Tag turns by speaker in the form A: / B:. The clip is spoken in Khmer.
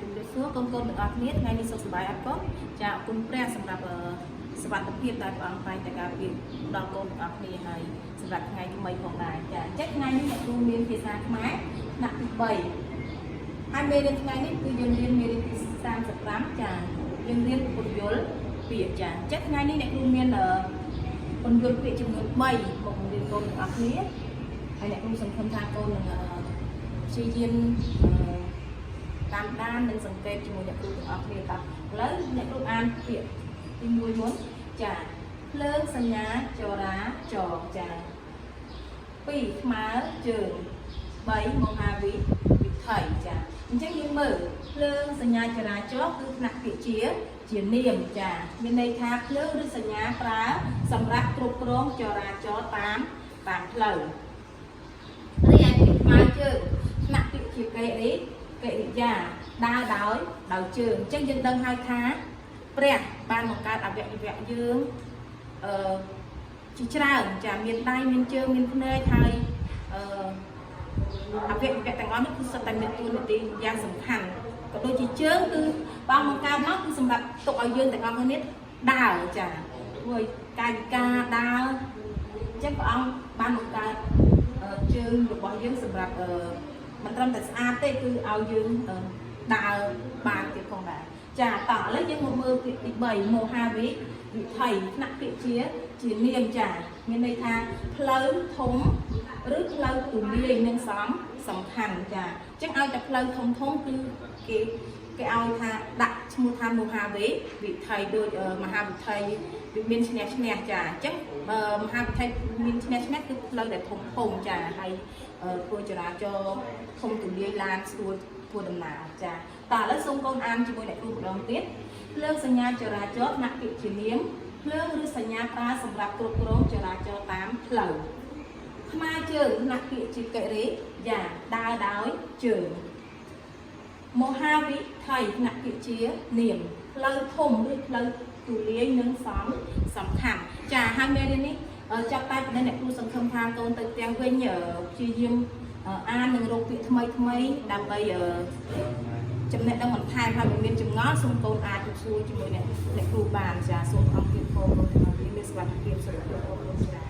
A: ជំរាបសួរកូនទាំងអស់គ្នាថ្ងៃនេះសុខសប្បាយអត់កូនចាអរគុណព្រះសម្រាប់សុខភាពដែលព្រះអង្គតែងតែការពារដល់កូនទាំងអស់គ្នាហើយសម្រាប់ថ្ងៃថ្មីផងដែរចាអញ្ចឹងថ្ងៃនេះអ្នកគ្រូមានភាសាខ្មែរថ្នាក់ទី3ហើយមេរៀនថ្ងៃនេះគឺយើងរៀនមេរៀនទី35ចាយើងរៀនពន្យល់ពាក្យចាអញ្ចឹងថ្ងៃនេះអ្នកគ្រូមានពន្យល់ពាក្យចំនួន3មករៀនកូនទាំងអស់គ្នាហើយអ្នកគ្រូសង្ឃឹមថាកូននឹងព្យាយាមតាមដាននិងសង្កេតជាមួយអ្នកគ្រូទាំងអស់គ្នាតើឥឡូវអ្នកគ្រូអានពាក្យទី1មុនចាភ្លើងសញ្ញាចរាចរណ៍ចា2ស្មើជើង3មហាវិថីចាអញ្ចឹងយើងមើលភ្លើងសញ្ញាចរាចរណ៍គឺថ្នាក់ពាក្យជានាមចាមានន័យថាភ្លើងឬសញ្ញាប្រើសម្រាប់គ្រប់គ្រងចរាចរណ៍តាមផ្លូវរីឯពាក្យស្មើជើងថ្នាក់ពាក្យជាកិរិយាដើរដោយជើងអញ្ចឹងយើងដឹងហើយថាព្រះបានបង្កើតអវយវៈយើងជាច្រើនចាមានដៃមានជើងមានភ្នែកហើយអវយវៈទាំងអស់នេះគឺសុទ្ធតែមានតួនាទីយ៉ាងសំខាន់ក៏ដូចជាជើងគឺបងបង្កើតមកគឺសម្រាប់ទុកឲ្យយើងទាំងអស់គ្នាដើរចាធ្វើឲ្យកាយវិការដើរអញ្ចឹងព្រះអង្គបានបង្កើតជើងរបស់យើងសម្រាប់មិនត្រឹមតែស្អាតទេគឺឲ្យយើងដើរបានទៀតផងដែរចាតោះឥឡូវយើងមកមើលពាក្យទី3មហាវិថីថ្នាក់ពាក្យជានាមចាមានន័យថាផ្លូវធំឬផ្លូវទូលាយនិងសំខាន់ចាអញ្ចឹងឲ្យតែផ្លូវធំគឺគេឲ្យថាដាក់ឈ្មោះថាមហាវិថីដូចមហាវិថីវាមានឈ្នះចាអញ្ចឹងមហាវិថីមានឈ្នះគឺផ្លូវដែលធំចាហើយធ្វើចរាចរណ៍ធំទូលាយឡានស្រួលធ្វើដំណើរចាតើឥឡូវសូមកូនអានជាមួយអ្នកគ្រូម្ដងទៀតភ្លើងសញ្ញាចរាចរណ៍ថ្នាក់ពាក្យជានាមភ្លើងឬសញ្ញាប្រើសម្រាប់គ្រប់គ្រងចរាចរណ៍តាមផ្លូវថ្មើរជើងថ្នាក់ពាក្យជាកិរិយាដើរដោយជើងមហាវិថីថ្នាក់ពាក្យជានាមផ្លូវធំឬផ្លូវទូលាយនិងសំខាន់ចាហើយមេរៀននេះចាប់តែប្រអ្នកគ្រូសង្ឃឹមថាកូនទៅទាំងវិញព្យាយាមអាននឹងរកពាក្យថ្មីដើម្បីចំណេះដឹងបន្ថែមហើយមិនមានចម្ងល់សូមកូនអាចសួរជាមួយអ្នកគ្រូបានចាសូមអង្គភាពផងកូនទាំងអស់គ្នាមានសុខភាពសុខភាពអរគុណចា